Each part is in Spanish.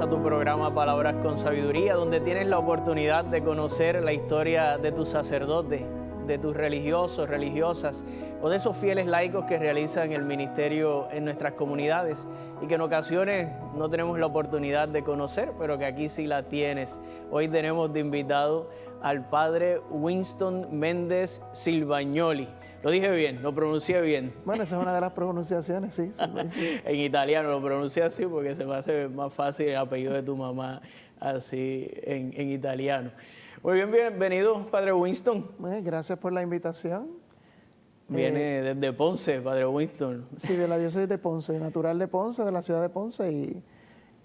a tu programa Palabras con Sabiduría, donde tienes la oportunidad de conocer la historia de tus sacerdotes, de tus religiosos, religiosas o de esos fieles laicos que realizan el ministerio en nuestras comunidades y que en ocasiones no tenemos la oportunidad de conocer, pero que aquí sí la tienes. Hoy tenemos de invitado al padre Winston Méndez Silvagnoli. Lo dije bien, lo pronuncié bien. Bueno, esa es una de las pronunciaciones, sí. En italiano lo pronuncié así porque se me hace más fácil el apellido de tu mamá así en italiano. Muy bien, bienvenido, padre Winston. Gracias por la invitación. Viene desde Ponce, padre Winston. Sí, de la diócesis de Ponce, natural de Ponce, de la ciudad de Ponce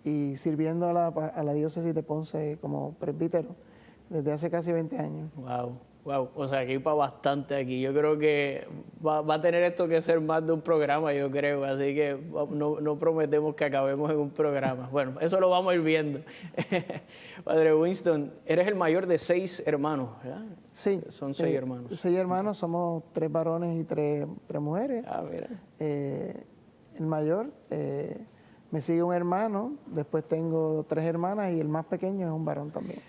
y sirviendo a la diócesis de Ponce como presbítero desde hace casi 20 años. Wow. Wow, o sea, aquí para bastante aquí. Yo creo que va a tener esto que ser más de un programa, yo creo. Así que no prometemos que acabemos en un programa. Bueno, eso lo vamos a ir viendo. Padre Winston, eres el mayor de 6 hermanos, ¿verdad? Sí. Son 6 hermanos. 6 hermanos, somos 3 varones y 3 mujeres. Ah, mira. El mayor, me sigue un hermano, después tengo 3 hermanas y el más pequeño es un varón también.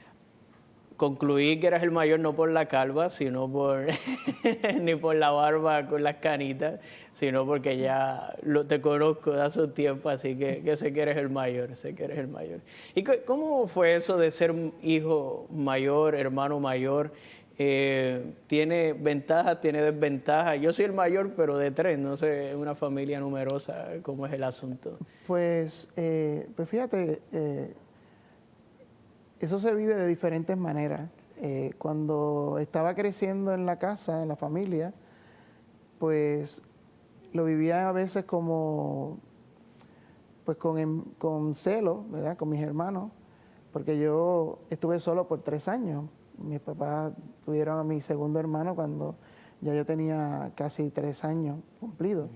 Concluí que eras el mayor no por la calva, sino por ni por la barba con las canitas, sino porque ya te conozco de hace un tiempo, así que sé que eres el mayor, sé que eres el mayor. ¿Y cómo fue eso de ser hijo mayor, hermano mayor? ¿Tiene ventajas, tiene desventajas? Yo soy el mayor, pero de 3, no sé, una familia numerosa, ¿cómo es el asunto? Pues fíjate, eso se vive de diferentes maneras. Cuando estaba creciendo en la casa, en la familia, pues lo vivía a veces como, pues con celo, ¿verdad? Con mis hermanos, porque yo estuve solo por 3 años. Mis papás tuvieron a mi segundo hermano cuando ya yo tenía casi 3 años cumplidos.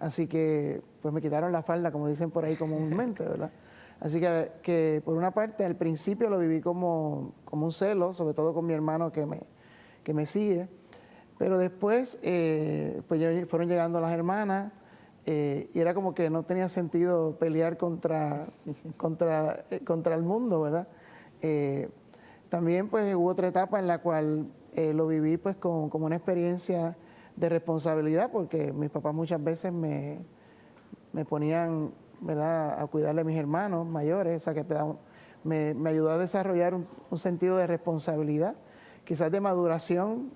Así que pues me quitaron la falda, como dicen por ahí comúnmente, ¿verdad? Así que por una parte al principio lo viví como un celo, sobre todo con mi hermano que me sigue, pero después pues ya fueron llegando las hermanas y era como que no tenía sentido pelear contra el mundo, ¿verdad? También pues hubo otra etapa en la cual lo viví pues como una experiencia de responsabilidad, porque mis papás muchas veces me ponían, ¿verdad?, a cuidar de mis hermanos mayores, o sea que me ayudó a desarrollar un sentido de responsabilidad, quizás de maduración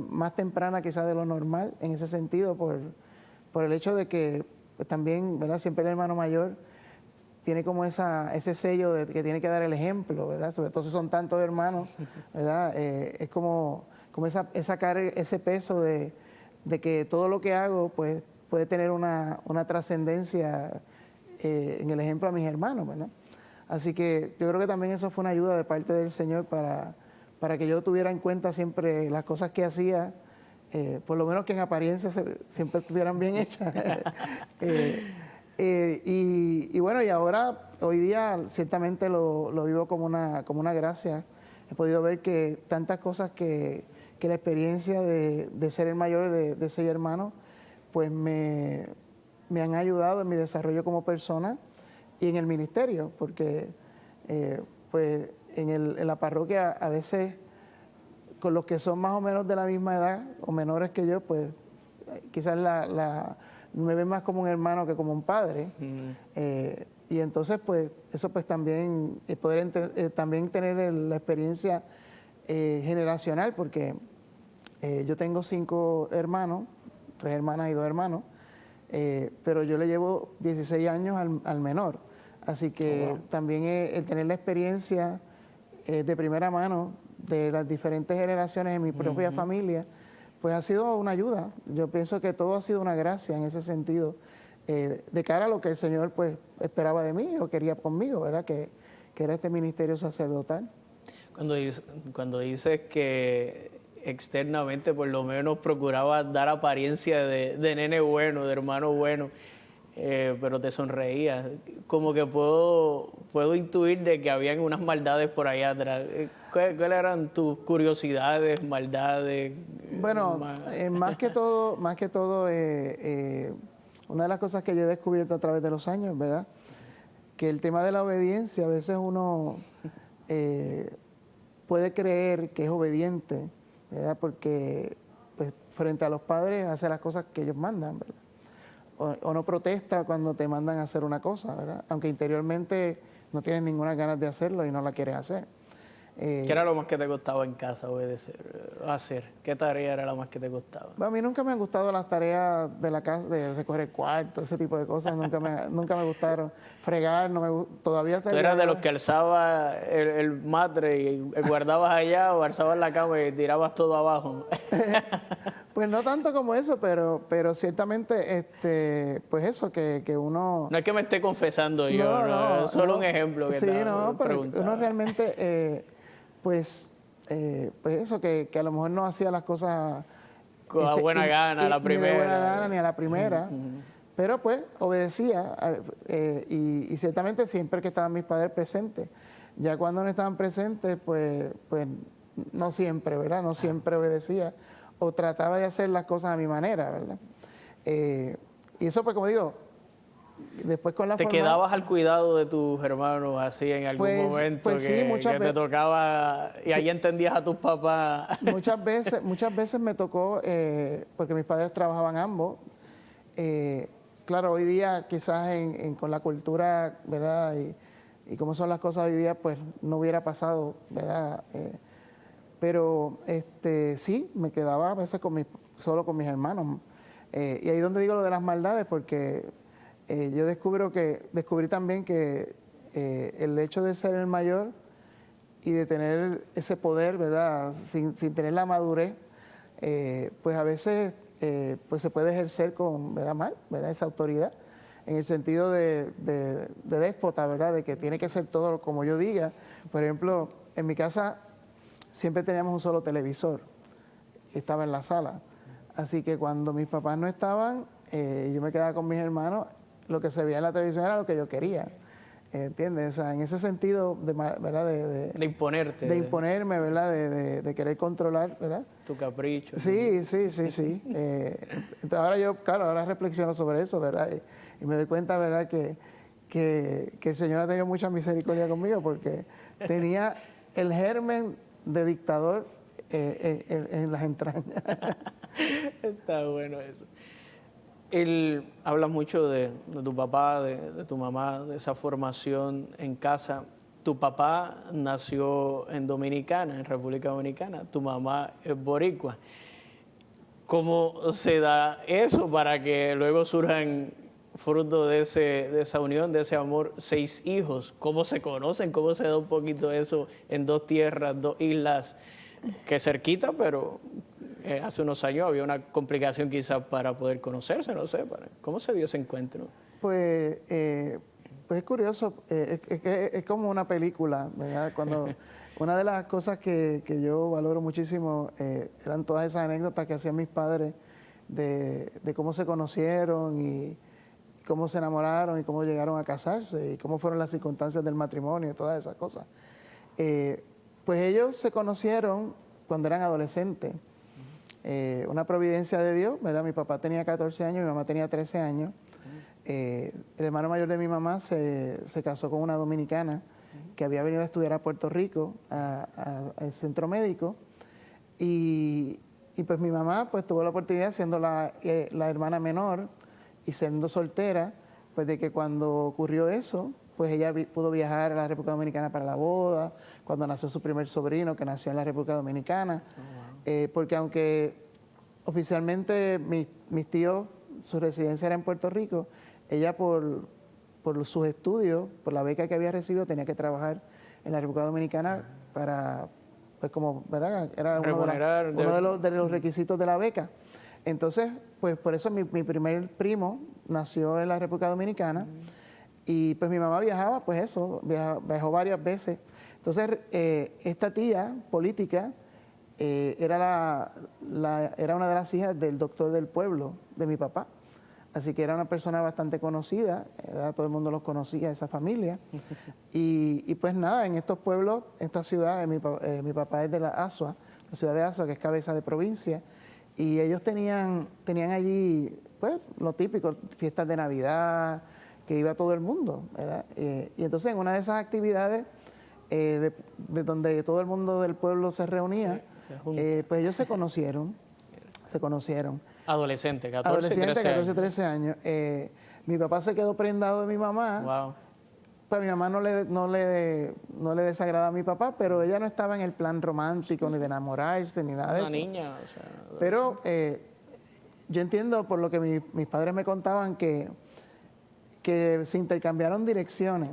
más temprana quizás de lo normal, en ese sentido, por el hecho de que pues, también, ¿verdad?, siempre el hermano mayor tiene como ese sello de que tiene que dar el ejemplo, ¿verdad? Sobre todo si son tantos hermanos, ¿verdad? Es como esa carga, ese peso de que todo lo que hago pues puede tener una trascendencia en el ejemplo a mis hermanos, ¿verdad? Así que yo creo que también eso fue una ayuda de parte del Señor para que yo tuviera en cuenta siempre las cosas que hacía, por lo menos que en apariencia siempre estuvieran bien hechas. Y bueno, y ahora, hoy día, ciertamente lo vivo como una gracia. He podido ver que tantas cosas que la experiencia de ser el mayor de 6 hermanos, pues me han ayudado en mi desarrollo como persona y en el ministerio, porque pues en la parroquia a veces con los que son más o menos de la misma edad o menores que yo, pues quizás me ven más como un hermano que como un padre. Y entonces pues eso pues también poder también tener la experiencia generacional, porque yo tengo 5 hermanos, 3 hermanas y 2 hermanos, pero yo le llevo 16 años al menor. Así que también el tener la experiencia de primera mano de las diferentes generaciones en mi propia familia, pues ha sido una ayuda. Yo pienso que todo ha sido una gracia en ese sentido, de cara a lo que el Señor pues esperaba de mí o quería conmigo, ¿verdad? Que era este ministerio sacerdotal. Cuando dices que externamente por lo menos procuraba dar apariencia de nene bueno, de hermano bueno, pero te sonreías, como que puedo intuir de que habían unas maldades por allá atrás. ¿Cuáles eran tus curiosidades, maldades? Bueno, más que todo, una de las cosas que yo he descubierto a través de los años, ¿verdad?, que el tema de la obediencia, a veces uno puede creer que es obediente, ¿verdad? Porque pues, frente a los padres hace las cosas que ellos mandan, ¿verdad? O no protesta cuando te mandan a hacer una cosa, ¿verdad? Aunque interiormente no tienes ninguna ganas de hacerlo y no la quieres hacer. ¿Qué era lo más que te costaba en casa obedecer, hacer? ¿Qué tarea era la más que te costaba? Bueno, a mí nunca me han gustado las tareas de la casa, de recoger el cuarto, ese tipo de cosas. Nunca me gustaron. Fregar, todavía ¿Tú eras de los que alzaba el matre y guardabas allá o alzabas la cama y tirabas todo abajo? Pues no tanto como eso, pero ciertamente, pues eso, que uno... No es que me esté confesando yo, no, es solo un ejemplo que sí, te pero preguntaba. uno realmente, pues eso, que a lo mejor no hacía las cosas... Con la buena gana, a la primera. Ni de buena gana, ni a la primera. Pero pues obedecía y ciertamente siempre que estaban mis padres presentes. Ya cuando no estaban presentes, pues no siempre, ¿verdad? No siempre obedecía o trataba de hacer las cosas a mi manera, ¿verdad? Y eso pues como digo, después con la ¿Te quedabas al cuidado de tus hermanos así en algún momento pues sí, que te tocaba y ahí entendías a tus papás? Muchas veces me tocó, porque mis padres trabajaban ambos. Claro, hoy día quizás con la cultura, ¿verdad? Y cómo son las cosas hoy día, pues no hubiera pasado, ¿verdad? Pero sí, me quedaba a veces solo con mis hermanos. Y ahí es donde digo lo de las maldades, porque yo descubrí también que el hecho de ser el mayor y de tener ese poder, ¿verdad? Sin tener la madurez, pues a veces pues se puede ejercer con, ¿verdad? Mal, ¿verdad? Esa autoridad, en el sentido de déspota, ¿verdad? De que tiene que ser todo como yo diga. Por ejemplo, en mi casa siempre teníamos un solo televisor, estaba en la sala. Así que cuando mis papás no estaban, yo me quedaba con mis hermanos, lo que se veía en la televisión era lo que yo quería. ¿Entiendes? O sea, en ese sentido, ¿verdad? De imponerte. De imponerme, ¿verdad? De querer controlar, ¿verdad? Tu capricho. Sí. Entonces ahora ahora reflexiono sobre eso, ¿verdad? Y me doy cuenta, ¿verdad? Que el Señor ha tenido mucha misericordia conmigo porque tenía el germen de dictador en las entrañas. Está bueno eso. Él habla mucho de tu papá, de tu mamá, de esa formación en casa. Tu papá nació en Dominicana, en República Dominicana. Tu mamá es boricua. ¿Cómo se da eso para que luego surjan, fruto de esa unión, de ese amor, 6 hijos? ¿Cómo se conocen? ¿Cómo se da un poquito eso en 2 tierras, 2 islas, que cerquita, pero hace unos años había una complicación quizás para poder conocerse, no sé, ¿cómo se dio ese encuentro? Pues es curioso, es como una película, ¿verdad? Una de las cosas que yo valoro muchísimo eran todas esas anécdotas que hacían mis padres de cómo se conocieron y cómo se enamoraron y cómo llegaron a casarse y cómo fueron las circunstancias del matrimonio y todas esas cosas. Pues ellos se conocieron cuando eran adolescentes. Una providencia de Dios, ¿verdad? Mi papá tenía 14 años, mi mamá tenía 13 años. El hermano mayor de mi mamá se casó con una dominicana que había venido a estudiar a Puerto Rico, al centro médico. Y pues mi mamá pues tuvo la oportunidad, siendo la hermana menor y siendo soltera, pues de que cuando ocurrió eso, pues ella pudo viajar a la República Dominicana para la boda, cuando nació su primer sobrino, que nació en la República Dominicana. Porque aunque oficialmente mis tíos, su residencia era en Puerto Rico, ella por sus estudios, por la beca que había recibido, tenía que trabajar en la República Dominicana para, pues como, ¿verdad? Era uno de los requisitos de la beca. Entonces, pues por eso mi primer primo nació en la República Dominicana y pues mi mamá viajaba, pues eso, viajó varias veces. Entonces, esta tía política era una de las hijas del doctor del pueblo de mi papá. Así que era una persona bastante conocida, todo el mundo los conocía, esa familia. Y pues nada, en estos pueblos, esta ciudad, mi papá es de la ciudad de Asua, que es cabeza de provincia, y ellos tenían allí, pues, lo típico, fiestas de Navidad, que iba todo el mundo, ¿verdad? Y entonces en una de esas actividades de donde todo el mundo del pueblo se reunía, Se junta. pues ellos se conocieron. Adolescente, 14, Adolescente, 13 14, años. 13 años. Mi papá se quedó prendado de mi mamá. Wow. Pues mi mamá no le desagrada a mi papá, pero ella no estaba en el plan romántico, ni de enamorarse, ni nada de Una eso. niña, o sea, Pero yo entiendo por lo que mis padres me contaban que se intercambiaron direcciones.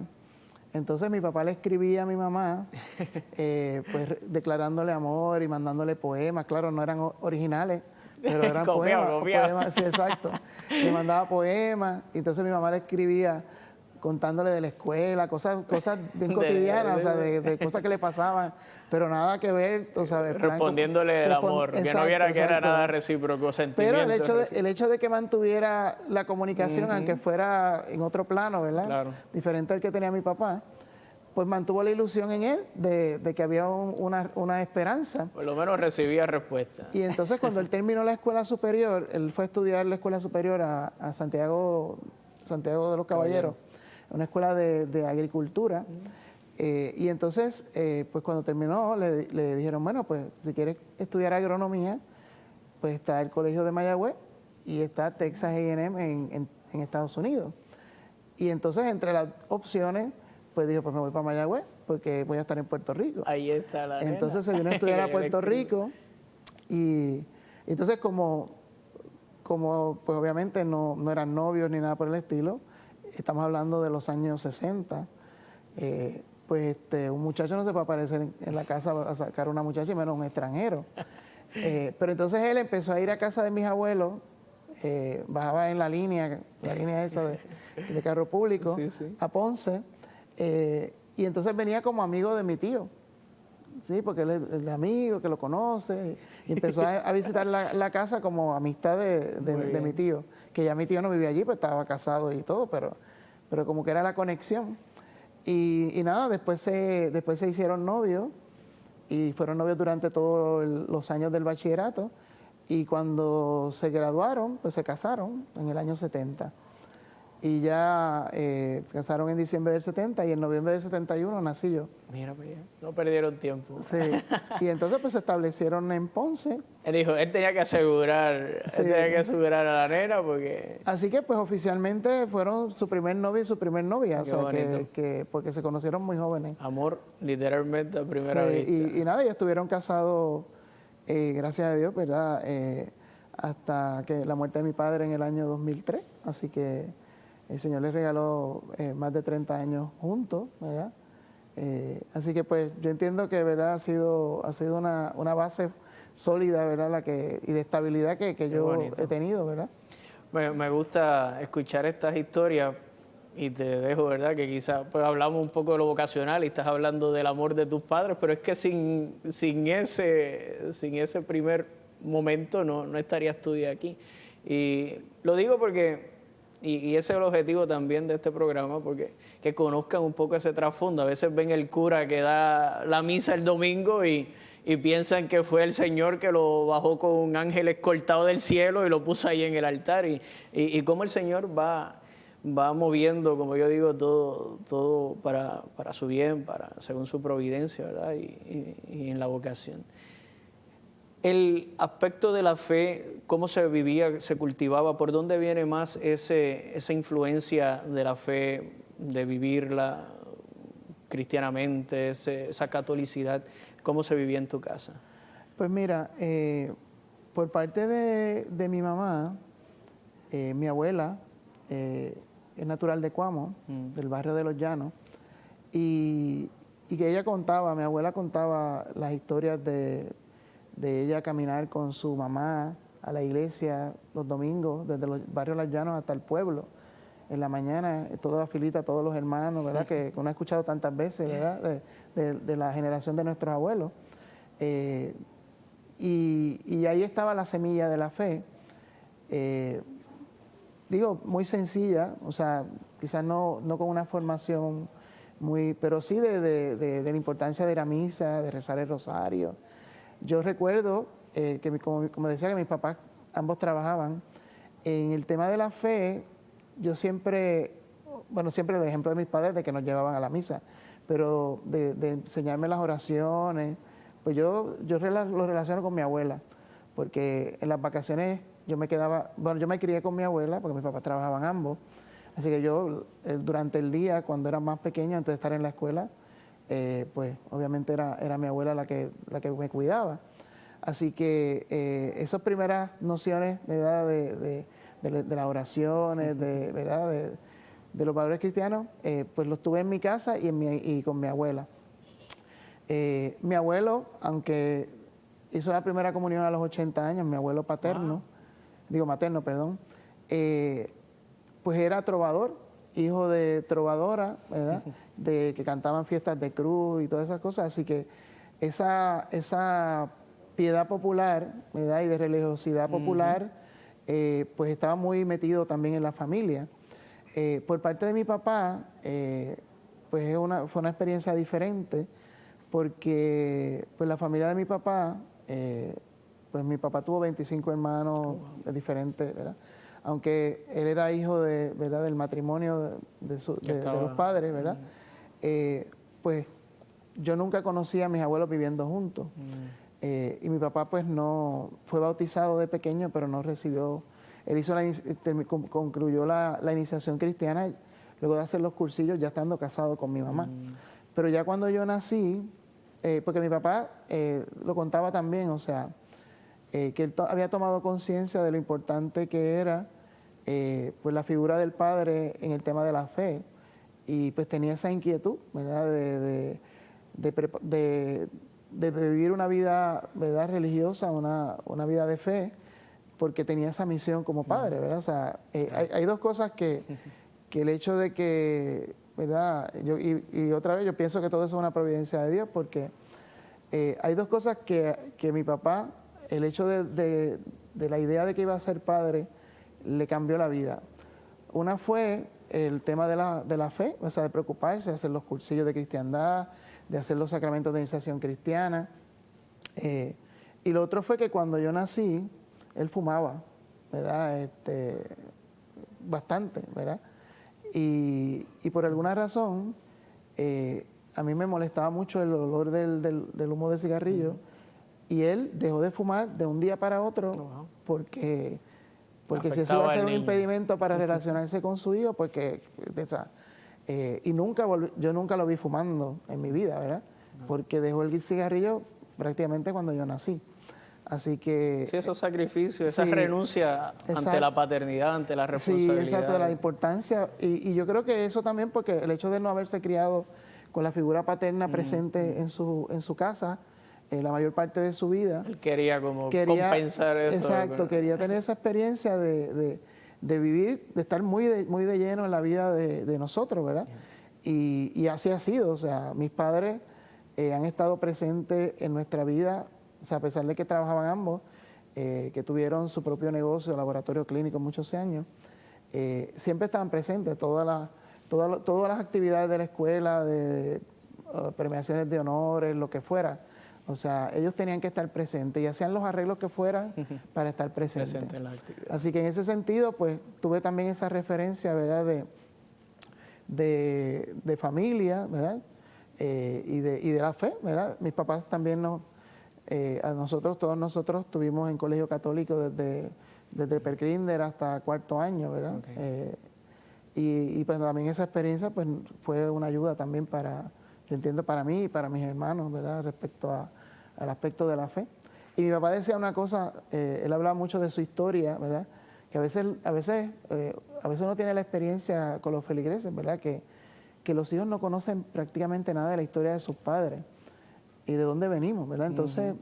Entonces mi papá le escribía a mi mamá, pues declarándole amor y mandándole poemas. Claro, no eran originales, pero eran Copiado. poemas, sí, exacto. Le mandaba poemas, y entonces mi mamá le escribía contándole de la escuela, cosas bien cotidianas, o sea, de cosas que le pasaban, pero nada que ver, o sea, respondiéndole el amor, que no viera que era nada recíproco, pero sentimiento. el hecho de que mantuviera la comunicación, aunque fuera en otro plano, ¿verdad? Claro. Diferente al que tenía mi papá, pues mantuvo la ilusión en él de que había una esperanza. Por lo menos recibía respuesta. Y entonces cuando él terminó la escuela superior, él fue a estudiar la escuela superior a Santiago de los Caballeros, una escuela de agricultura. Y entonces, pues cuando terminó, le dijeron, bueno, pues si quieres estudiar agronomía, pues está el Colegio de Mayagüez y está Texas A&M en Estados Unidos. Y entonces, entre las opciones, pues dijo, pues me voy para Mayagüez porque voy a estar en Puerto Rico. Ahí está la nena. Entonces se vino a estudiar a Puerto Rico, y entonces como pues obviamente no eran novios ni nada por el estilo, estamos hablando de los años 60, pues un muchacho no se puede aparecer en la casa a sacar una muchacha y menos un extranjero. Pero entonces él empezó a ir a casa de mis abuelos, bajaba en la línea esa de carro público, Sí. a Ponce, y entonces venía como amigo de mi tío. Sí, porque él es el amigo que lo conoce, y empezó a visitar la casa como amistad de mi tío, que ya mi tío no vivía allí, pues estaba casado y todo, pero como que era la conexión. Y nada, después se hicieron novios, y fueron novios durante todos los años del bachillerato, y cuando se graduaron, pues se casaron en el año 70. Y ya casaron en diciembre del 70, y en noviembre del 71 nací yo. Mira, no perdieron tiempo. Sí, y entonces pues se establecieron en Ponce. Él dijo, él tenía que asegurar a la nena porque... Así que pues oficialmente fueron su primer novio y su primer novia, o Qué sea, bonito. porque se conocieron muy jóvenes. Amor, literalmente a primera Sí, vista. y nada, ya estuvieron casados, gracias a Dios, ¿verdad? Hasta que la muerte de mi padre en el año 2003, así que el Señor les regaló más de 30 años juntos, ¿verdad? Así que pues yo entiendo que, ¿verdad? Ha sido una base sólida, ¿verdad? Y de estabilidad que yo bonito. he tenido, ¿verdad? Me gusta escuchar estas historias y te dejo, ¿verdad? Que quizás pues, hablamos un poco de lo vocacional y estás hablando del amor de tus padres, pero es que sin ese primer momento no estarías tú aquí. Y lo digo porque... Y ese es el objetivo también de este programa, porque que conozcan un poco ese trasfondo. A veces ven el cura que da la misa el domingo y piensan que fue el Señor que lo bajó con un ángel escoltado del cielo y lo puso ahí en el altar. Y cómo el Señor va moviendo, como yo digo, todo para su bien, según su providencia, ¿verdad? Y en la vocación. El aspecto de la fe, cómo se vivía, se cultivaba, ¿por dónde viene más esa influencia de la fe, de vivirla cristianamente, esa catolicidad? ¿Cómo se vivía en tu casa? Pues mira, por parte de mi mamá, mi abuela es natural de Cuamo, del barrio de Los Llanos, y que mi abuela contaba las historias de ella caminar con su mamá a la iglesia los domingos, desde los barrios Los Llanos hasta el pueblo, en la mañana, toda la filita, todos los hermanos, ¿verdad? Que uno ha escuchado tantas veces, ¿verdad? De la generación de nuestros abuelos. Y ahí estaba la semilla de la fe. Digo, muy sencilla, o sea, quizás no con una formación pero sí de la importancia de ir a misa, de rezar el rosario. Yo recuerdo que, como decía, que mis papás ambos trabajaban. En el tema de la fe, yo siempre bueno, siempre el ejemplo de mis padres de que nos llevaban a la misa, pero de enseñarme las oraciones, pues yo lo relaciono con mi abuela, porque en las vacaciones yo me quedaba, bueno, yo me crié con mi abuela, porque mis papás trabajaban ambos, así que yo durante el día, cuando era más pequeño, antes de estar en la escuela, pues obviamente era mi abuela la que me cuidaba. Así que esas primeras nociones, ¿verdad? De las oraciones, ¿verdad? De los valores cristianos, pues los tuve en mi casa y con mi abuela. Mi abuelo, aunque hizo la primera comunión a los 80 años, mi abuelo paterno, materno, perdón, pues era trovador, hijo de trovadora, ¿verdad? Que cantaban fiestas de cruz y todas esas cosas. Así que esa piedad popular, ¿verdad? Y de religiosidad popular, pues estaba muy metido también en la familia. Por parte de mi papá, pues fue una experiencia diferente, porque pues la familia de mi papá, pues mi papá tuvo 25 hermanos diferentes, ¿verdad? Aunque él era hijo ¿verdad? Del matrimonio de los padres, ¿verdad? Pues yo nunca conocí a mis abuelos viviendo juntos. Y mi papá pues no fue bautizado de pequeño, pero no recibió, él concluyó la iniciación cristiana luego de hacer los cursillos ya estando casado con mi mamá. Pero ya cuando yo nací, porque mi papá lo contaba también, o sea, que él había tomado conciencia de lo importante que era pues la figura del padre en el tema de la fe, y pues tenía esa inquietud, ¿verdad? De vivir una vida, ¿verdad? Religiosa, una vida de fe, porque tenía esa misión como padre, ¿verdad? O sea, hay dos cosas que el hecho de que, ¿verdad? Y otra vez yo pienso que todo eso es una providencia de Dios, porque hay dos cosas que mi papá, el hecho de la idea de que iba a ser padre, le cambió la vida. Una fue el tema de la fe, o sea, de preocuparse, de hacer los cursillos de cristiandad, de hacer los sacramentos de iniciación cristiana. Y lo otro fue que cuando yo nací, él fumaba, ¿verdad? Bastante, ¿verdad? Y por alguna razón, a mí me molestaba mucho el olor del humo del cigarrillo, y él dejó de fumar de un día para otro, porque si eso iba a ser un impedimento para relacionarse con su hijo, porque y yo nunca lo vi fumando en mi vida, ¿verdad? Porque dejó el cigarrillo prácticamente cuando yo nací. Así que... Sí, esos sacrificios, esa renuncia ante la paternidad, ante la responsabilidad. Sí, exacto, la importancia. Y yo creo que eso también, porque el hecho de no haberse criado con la figura paterna presente en su casa, la mayor parte de su vida. Él quería compensar eso. Exacto, quería tener esa experiencia de vivir, de estar muy de lleno en la vida de nosotros, ¿verdad? Y así ha sido, o sea, mis padres han estado presentes en nuestra vida, o sea, a pesar de que trabajaban ambos, que tuvieron su propio negocio, laboratorio clínico muchos años, siempre estaban presentes, todas las actividades de la escuela, de premiaciones de honores, lo que fuera. O sea, ellos tenían que estar presentes y hacían los arreglos que fueran para estar presentes. Presente en la actividad. Así que en ese sentido, pues tuve también esa referencia, ¿verdad? De familia, ¿verdad? Y de la fe, ¿verdad? Mis papás también todos nosotros estuvimos en colegio católico desde prekinder hasta cuarto año, ¿verdad? Okay. Y pues también esa experiencia pues fue una ayuda también yo entiendo, para mí y para mis hermanos, ¿verdad? Respecto al aspecto de la fe. Y mi papá decía una cosa, él hablaba mucho de su historia, ¿verdad? Que a veces uno tiene la experiencia con los feligreses, ¿verdad? Que los hijos no conocen prácticamente nada de la historia de sus padres y de dónde venimos, ¿verdad? Entonces,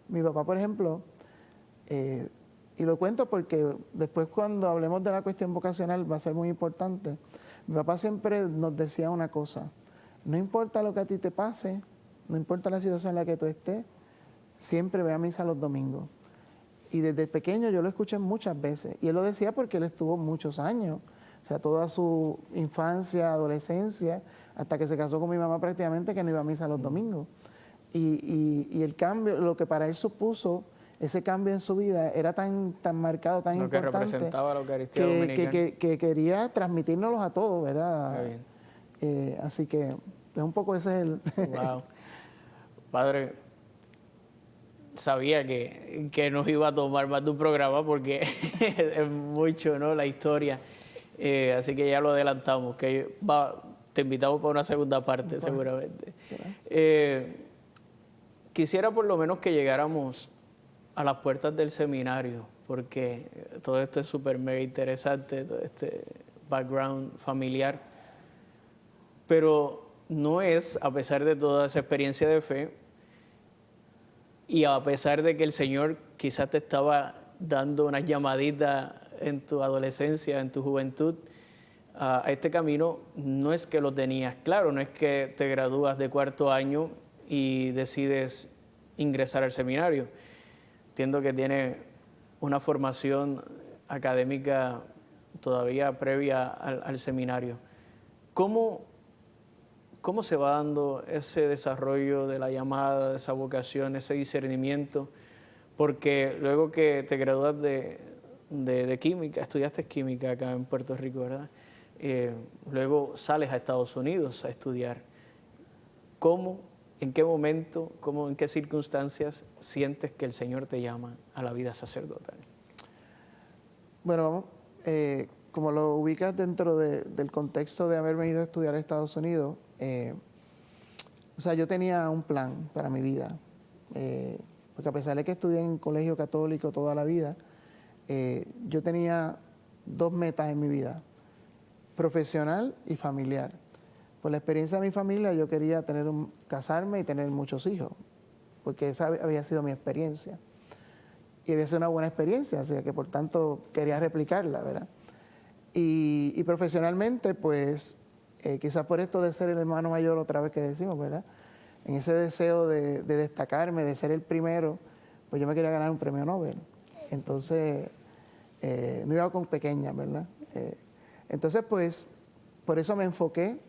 mi papá, por ejemplo, y lo cuento porque después cuando hablemos de la cuestión vocacional va a ser muy importante, mi papá siempre nos decía una cosa: no importa lo que a ti te pase, no importa la situación en la que tú estés, siempre ve a misa los domingos. Y desde pequeño yo lo escuché muchas veces. Y él lo decía porque él estuvo muchos años, o sea, toda su infancia, adolescencia, hasta que se casó con mi mamá prácticamente, que no iba a misa los domingos. Y el cambio, lo que para él supuso ese cambio en su vida era tan marcado, tan Lo que importante, representaba la Eucaristía que, Dominicana. que quería transmitírnoslos a todos, ¿verdad? Qué bien. Así que es un poco ese es el... Wow. Padre, sabía que nos iba a tomar más de un programa porque es mucho, ¿no? La historia. Así que ya lo adelantamos, que te invitamos para una segunda parte, seguramente. Quisiera por lo menos que llegáramos a las puertas del seminario, porque todo esto es súper mega interesante, todo este background familiar. Pero no es, a pesar de toda esa experiencia de fe, y a pesar de que el Señor quizás te estaba dando una llamadita en tu adolescencia, en tu juventud, a este camino, no es que lo tenías claro, no es que te gradúas de cuarto año y decides ingresar al seminario. Entiendo que tienes una formación académica todavía previa al seminario. ¿Cómo se va dando ese desarrollo de la llamada, de esa vocación, ese discernimiento? Porque luego que te gradúas de química, estudiaste química acá en Puerto Rico, ¿verdad? Luego sales a Estados Unidos a estudiar. ¿Cómo, en qué momento, en qué circunstancias sientes que el Señor te llama a la vida sacerdotal? Bueno, como lo ubicas dentro del contexto de haberme ido a estudiar a Estados Unidos, o sea, yo tenía un plan para mi vida, porque a pesar de que estudié en colegio católico toda la vida, yo tenía dos metas en mi vida, profesional y familiar. Por la experiencia de mi familia, yo quería casarme y tener muchos hijos, porque esa había sido mi experiencia. Y había sido una buena experiencia, así que por tanto quería replicarla, ¿verdad? Y profesionalmente, pues, quizás por esto de ser el hermano mayor otra vez que decimos, ¿verdad? En ese deseo de destacarme, de ser el primero, pues yo me quería ganar un premio Nobel. Entonces, no iba con pequeñas, ¿verdad? Entonces, pues, por eso me enfoqué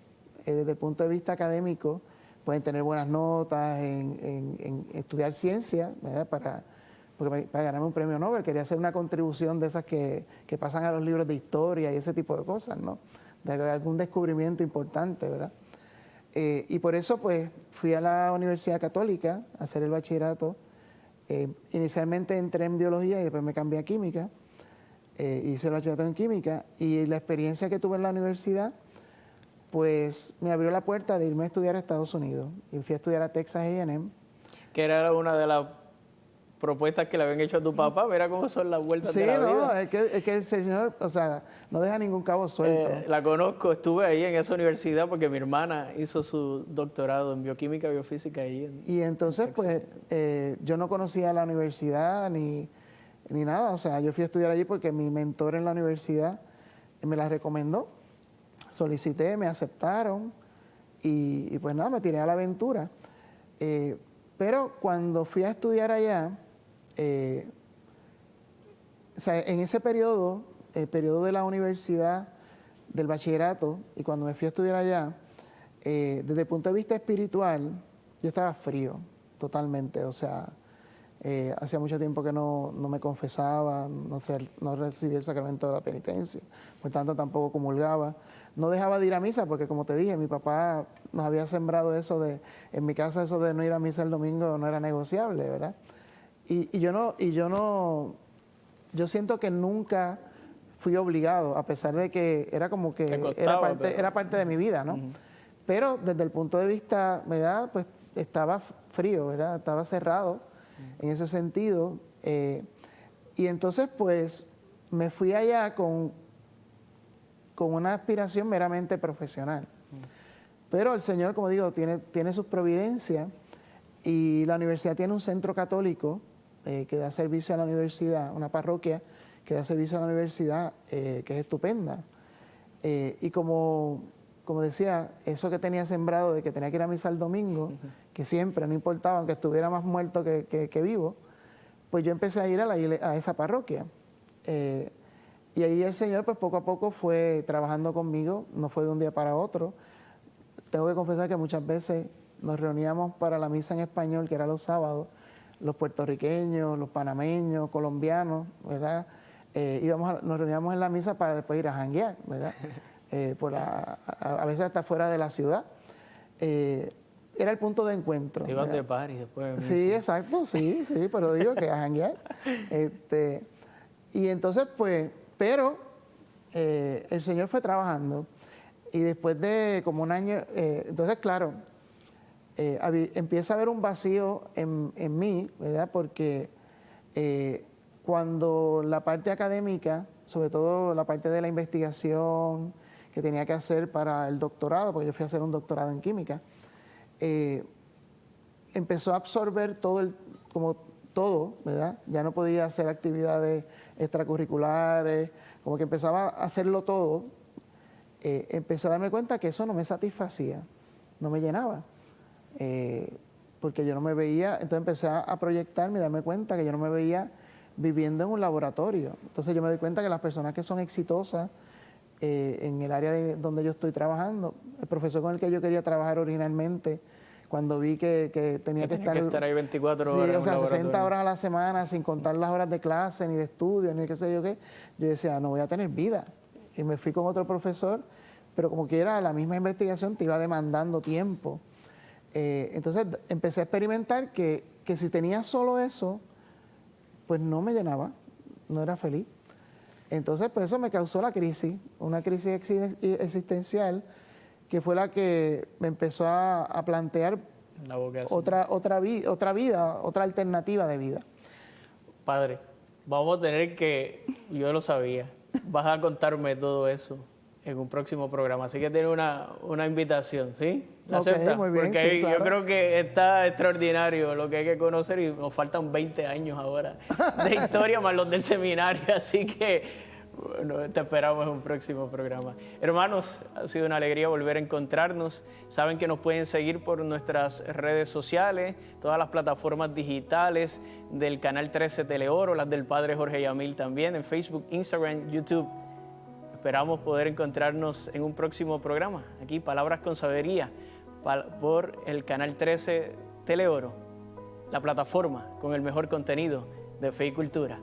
desde el punto de vista académico, pues en tener buenas notas, en estudiar ciencia, ¿verdad? Para ganarme un premio Nobel. Quería hacer una contribución de esas que pasan a los libros de historia y ese tipo de cosas, ¿no? De algún descubrimiento importante, ¿verdad? Y por eso, pues, fui a la Universidad Católica a hacer el bachillerato. Inicialmente entré en biología y después me cambié a química. Hice el bachillerato en química y la experiencia que tuve en la universidad, pues, me abrió la puerta de irme a estudiar a Estados Unidos. Y fui a estudiar a Texas A&M. Que era una de las propuestas que le habían hecho a tu papá, mira cómo son las vueltas de la vida. Sí, no, es que el Señor, o sea, no deja ningún cabo suelto. La conozco, estuve ahí en esa universidad porque mi hermana hizo su doctorado en bioquímica y biofísica ahí. Y entonces, pues, yo no conocía la universidad ni nada, o sea, yo fui a estudiar allí porque mi mentor en la universidad me la recomendó, solicité, me aceptaron y pues nada, me tiré a la aventura. Pero cuando fui a estudiar allá, o sea, en ese periodo, el periodo de la universidad, del bachillerato, y cuando me fui a estudiar allá, desde el punto de vista espiritual, yo estaba frío, totalmente. O sea, hacía mucho tiempo que no me confesaba, no recibía el sacramento de la penitencia, por tanto tampoco comulgaba. No dejaba de ir a misa porque, como te dije, mi papá nos había sembrado eso en mi casa eso de no ir a misa el domingo no era negociable, ¿verdad? Yo siento que nunca fui obligado, a pesar de que era como que era parte de mi vida, ¿no? Pero desde el punto de vista, ¿verdad? Pues estaba frío, ¿verdad? Estaba cerrado en ese sentido. Y entonces, pues, me fui allá con una aspiración meramente profesional. Pero el Señor, como digo, tiene sus providencias y la universidad tiene un centro católico que da servicio a la universidad, una parroquia que da servicio a la universidad, que es estupenda. Y como decía, eso que tenía sembrado de que tenía que ir a misa el domingo, que siempre, no importaba, aunque estuviera más muerto que vivo, pues yo empecé a ir a esa parroquia. Y ahí el Señor, pues poco a poco fue trabajando conmigo, no fue de un día para otro. Tengo que confesar que muchas veces nos reuníamos para la misa en español, que era los sábados, los puertorriqueños, los panameños, colombianos, ¿verdad? Nos reuníamos en la misa para después ir a janguear, ¿verdad? A veces hasta fuera de la ciudad. Era el punto de encuentro. Te iban de party después de misa. Sí, exacto, sí, pero digo que a janguear. Y entonces, pues, pero el Señor fue trabajando y después de como un año, entonces, claro, empieza a haber un vacío en mí, ¿verdad? Porque cuando la parte académica, sobre todo la parte de la investigación que tenía que hacer para el doctorado, porque yo fui a hacer un doctorado en química, empezó a absorber como todo, ¿verdad? Ya no podía hacer actividades extracurriculares, como que empezaba a hacerlo todo. Empecé a darme cuenta que eso no me satisfacía, no me llenaba, porque yo no me veía, entonces empecé a proyectarme y darme cuenta que yo no me veía viviendo en un laboratorio. Entonces yo me doy cuenta que las personas que son exitosas en el área donde yo estoy trabajando, el profesor con el que yo quería trabajar originalmente, cuando vi que tenía que estar ahí 24 sí, horas. O sea, 60 horas a la semana, sin contar las horas de clase, ni de estudio, ni qué sé yo qué, yo decía, no voy a tener vida. Y me fui con otro profesor, pero como quiera, la misma investigación te iba demandando tiempo. Entonces empecé a experimentar que si tenía solo eso, pues no me llenaba, no era feliz. Entonces, pues eso me causó la crisis, una crisis existencial, que fue la que me empezó a plantear otra vida, otra alternativa de vida. Padre, vamos a tener que, yo lo sabía, vas a contarme todo eso en un próximo programa, así que tiene una invitación, ¿sí? ¿La aceptas? Muy bien, porque sí, claro. yo creo que está extraordinario lo que hay que conocer y nos faltan 20 años ahora de historia más los del seminario, así que bueno, te esperamos en un próximo programa. Hermanos, ha sido una alegría volver a encontrarnos. Saben que nos pueden seguir por nuestras redes sociales, todas las plataformas digitales del Canal 13 Teleoro, las del Padre Jorge Yamil también, en Facebook, Instagram, YouTube. Esperamos poder encontrarnos en un próximo programa, aquí Palabras con Sabiduría, por el Canal 13 Teleoro, la plataforma con el mejor contenido de fe y cultura.